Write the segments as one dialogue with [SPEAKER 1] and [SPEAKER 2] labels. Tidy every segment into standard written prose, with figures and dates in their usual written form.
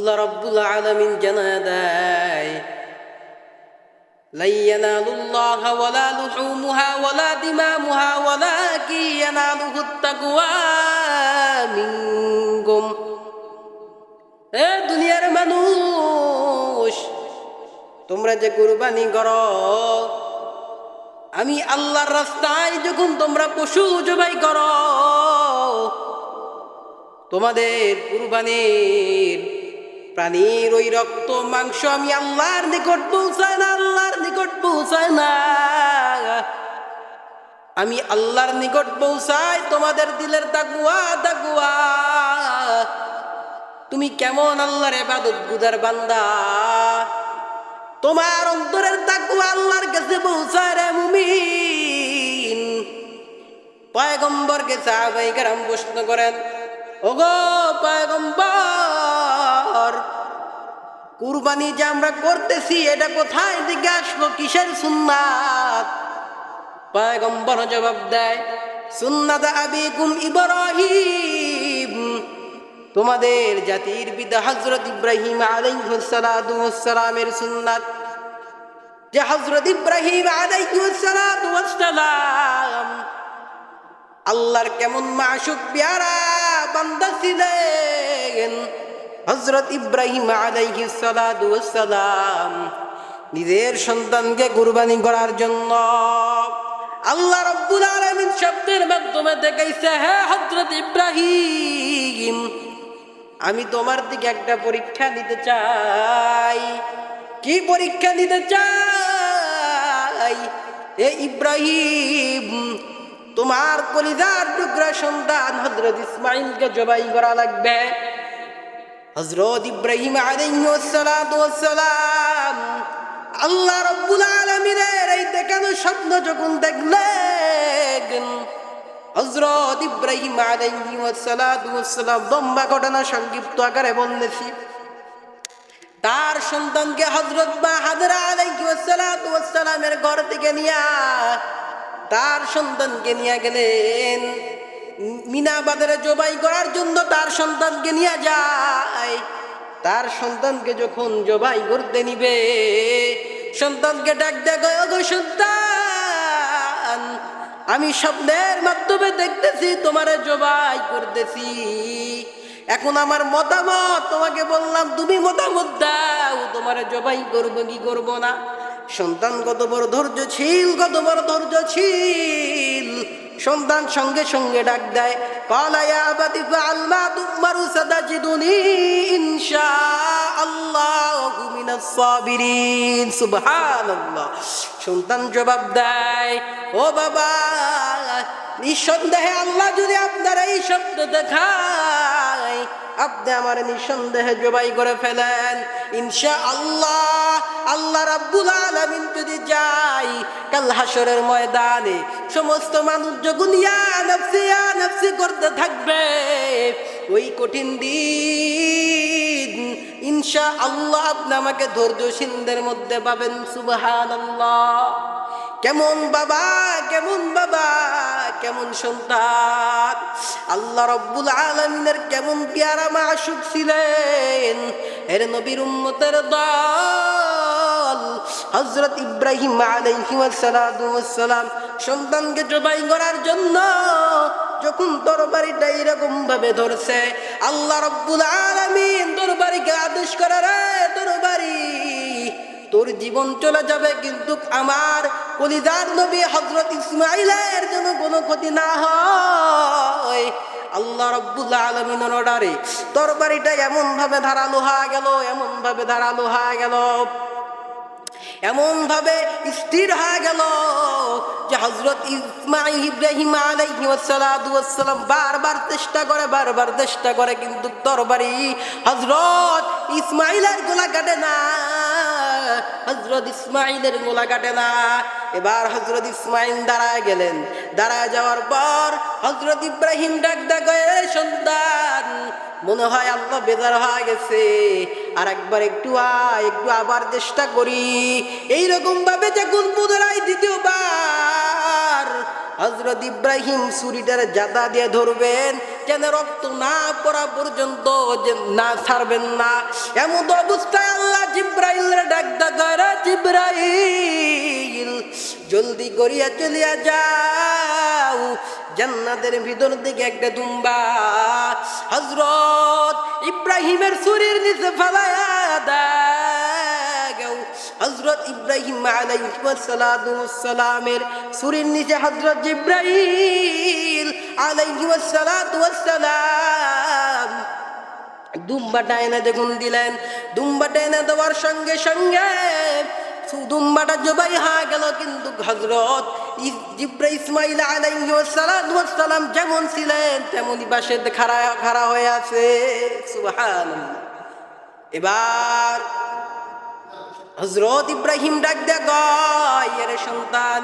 [SPEAKER 1] আল্লাহ রাব্বুল আলামিন জানায়া দেয়, লা ইয়ানালুল্লাহা ওয়ালা লুহুমুহা ওয়ালা দিমামুহা ওয়ালাকিন ইয়ানালুহুত তাকওয়া মিনকুম। এ দুনিয়ার মানুষ, তোমরা যে কুরবানি করো, আমি আল্লাহর রাস্তায় যখন তোমরা পশু জবাই করো, তোমাদের কুরবানির প্রাণীর ওই রক্ত মাংস আমি আল্লাহর নিকট পৌঁছায় না, আল্লাহর নিকট পৌঁছায় না, আমি আল্লাহর নিকট পৌঁছাই তোমাদের দিলের তাকওয়া। তাকওয়া, তুমি কেমন আল্লাহর ইবাদত গুজার বান্দা, তোমার অন্তরের তাকওয়া আল্লাহর কাছে পৌঁছায় রে মুমিন। পয়গম্বরকে সাহাবায়ে কেরাম প্রশ্ন করেন, ওগো পয়গম্বর, কুরবানি যে আমরা করতেছি এটা কোথায় থেকে আসলো, কিসের সুন্নাত? পয়গম্বর জবাব দেয়, সুন্নাত আবিকুম ইব্রাহিম, তোমাদের জাতির পিতা হযরত ইব্রাহিম আলাইহিস সালাতু ওয়াস সালামের সুন্নাত। যে হযরত ইব্রাহিম আলাইহিস সালাতু ওয়াস সালাম আল্লাহর কেমন মাশুক প্যারা বান্দা ছিলেন। হযরত ইব্রাহিম আলাইহিস সালাতু ওয়াস সালাম নিজের সন্তানকে কুরবানি করার জন্য আল্লাহ রাব্বুল আলামিন শব্দের মাধ্যমে দেখাইছে, হে হযরত ইব্রাহিম, আমি তোমার দিকে একটা পরীক্ষা নিতে চাই। কি পরীক্ষা নিতে চাই? হে ইব্রাহিম, তোমার কলিজার টুকরা সন্তান হযরত ইসমাঈলকে জবাই করা লাগবে। হযরত ইব্রাহিম আলাইহিস সালাতু ওয়াস সালাম আল্লাহ রাব্বুল আলামিনের এই দেখানো স্বপ্ন যখন দেখলেন, হযরত ইব্রাহিম আলাইহিস সালাতু ওয়াস সালাম লম্বা ঘটনা সংক্ষিপ্ত আকারে বলতেছি, তার সন্তানকে হযরত হাজরা আলাইহিস সালাতু ওয়াস সালামের ঘর থেকে নিয়ে তার সন্তানকে নিয়ে গেলেন মিনা বাজারে জবাই করার জন্য। তার সন্তানকে নিয়ে যায়, তার সন্তানকে যখন জবাই করতে নিবে, সন্তানকে ডাক দেয়, ওগো সন্তান, আমি স্বপ্নের মাধ্যমে দেখতেছি তোমারে জবাই করতেছি, এখন আমার মতামত তোমাকে বললাম, তুমি মতামত দাও, তোমারে জবাই করবো কি করবো না। সন্তান কত বড় ধৈর্যশীল, কত বড় ধৈর্যশীল। সন্তান সঙ্গে সঙ্গে ডাক দেয়, ক্বালা ইয়া আবাতি ফাআল মা তু'মারু সাতাজিদুনি ইনশাআল্লাহু মিনাস সাবিরিন। সুবহানাল্লাহ। সন্তান জবাব দেয়, ও বাবা, নিঃসন্দেহে আল্লাহ যদি আপনার এই শব্দ দেখায়, আপনি আমার নিঃসন্দেহে জবাই করে ফেলেন, ইনশাআল্লাহ আল্লাহ রাব্বুল আলামিন যদি যাই কাল হাসরের ময়দানে সমস্ত মানুষ যখন ইয়া নাফসি করতে থাকবে, ওই কঠিন দিন ইনশাআল্লাহ আপনি আমাকে ধৈর্যশীলদের মধ্যে পাবেন। সুবহানাল্লাহ। কেমন বাবা, কেমন বাবা, কেমন সন্তান, আল্লাহ রাব্বুল আলামিনের কেমন পেয়ারা মাশুক ছিলেন। এর নবীর উম্মতের দল হযরত ইব্রাহিম আলাইহিস সালাতু ওয়াস সালাম সন্তানকে জবাই করার জন্য যখন তরবারিটা এরকম ভাবে ধরছে, আল্লাহ রাব্বুল আলামিন তরবারিকে আদেশ করে, রে তরবারি, তোর জীবন চলে যাবে, কিন্তু আমার কলিজার নবী হযরত ইসমাঈলের যেন কোনো ক্ষতি না হয়। আল্লাহ রাব্বুল আলামিনের অর্ডারে তরবারিটা এমন ভাবে ধারালো হয়ে গেল, এমন ভাবে ধারালো হয়ে গেল, এমন ভাবে স্থির হয়ে গেল যে হযরত ইব্রাহিম আলাইহিস সালাতু ওয়াস সালাম বারবার চেষ্টা করে, কিন্তু তরবারি হযরত ইসমাঈলের গলা কাটে না, হযরত ইসমাঈলের গলা কাটে না। এবার হযরত ইসমাঈল দাঁড়ায় গেলেন। দাঁড়ায় যাওয়ার পর হযরত ইব্রাহিম ডাক দেয়, সন্তান, মনে হয় আল্লাহ বেজার হয়ে গেছে, আর একবার একটু আবার চেষ্টা করি। এইরকম ভাবে যখন পুনরায় দ্বিতীয়বার হযরত ইব্রাহিম ছুরিটার জাদা দিয়ে ধরবেন, যেন রক্ত না পড়া পর্যন্ত যে না ছাড়বেন না। এমন অবস্থায় আল্লাহ জিব্রাইলের ডাক দাগারা, জিব্রাইল জলদি করিয়া চলিয়া যাও, জান্নাতের ভিতর দিকে একটা দুম্বা হযরত ইব্রাহিমের ছুরির নিচে ফালায়া দাও। হযরত ইব্রাহিম আলাইহিস সালামের ছুরির নিচে হযরত জিব্রাইল আলাইহিস সালাম দুম্বাটা এনে দেখুন দিলেন। দুম্বাটা এনে দেওয়ার সঙ্গে সঙ্গে দুম্বাটা জবাই হয়ে গেল, কিন্তু হযরত ইসমাঈল আলাইহিস সালাম যেমন ছিলেন তেমনই পাশে খাড়া হয়ে আছে। সুবহানাল্লাহ। এবার হযরত ইব্রাহিম ডাক দিয়ে কয়, এরে সন্তান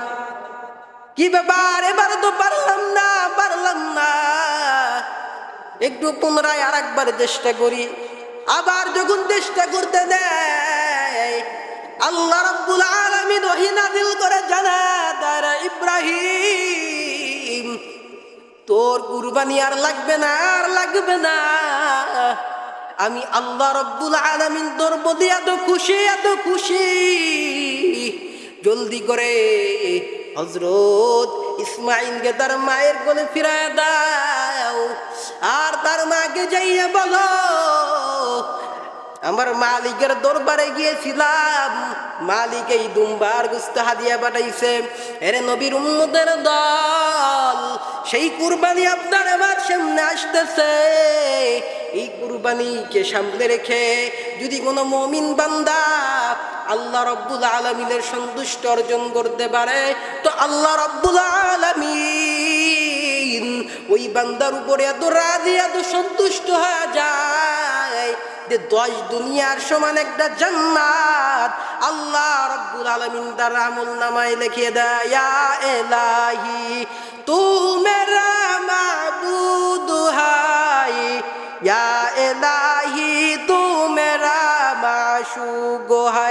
[SPEAKER 1] কি ব্যাপার, এবার তো পারলাম না, একটু পুনরায় আর একবার চেষ্টা করি। আবার যখন চেষ্টা করতে দেয়, আল্লাহ রাব্বুল আলামিন ওহী নাযিল করে জানায়, তারা ইব্রাহিম তোর কুরবানি আর লাগবে না, আমি আল্লাহ রাব্বুল আলামিন তোর প্রতি এত খুশি, জলদি করে হযরত ইসমাঈলকে তার মায়ের কোলে ফিরায় দাও, আর তার মাকে যাইয়া বলো আমার মালিকের দরবারে গিয়েছিলাম, মালিক এই দুম্বার গোশত হাদিয়া পাঠাইছে। এরে নবীর উম্মতের দল, সেই কুরবানি আপনার আমার সামনে আসতেছে। এই কুরবানিকে সামনে রেখে যদি কোনো মুমিন বান্দা আল্লাহ রাব্বুল আলামিনের সন্তুষ্টি অর্জন করতে পারে, তো আল্লাহ রাব্বুল আলামিন ওই বান্দার উপরে এত রাজি, এত সন্তুষ্ট হয়ে যায় যে 10 দুনিয়ার সমান একটা জান্নাত আল্লাহ রাব্বুল আলামিন তার আমলনামায় লিখে দেয়। ইয়া ইলাহি তু মেরা মাবুদ হাই, ইয়া ইলাহি তু মেরা মাশুক হাই।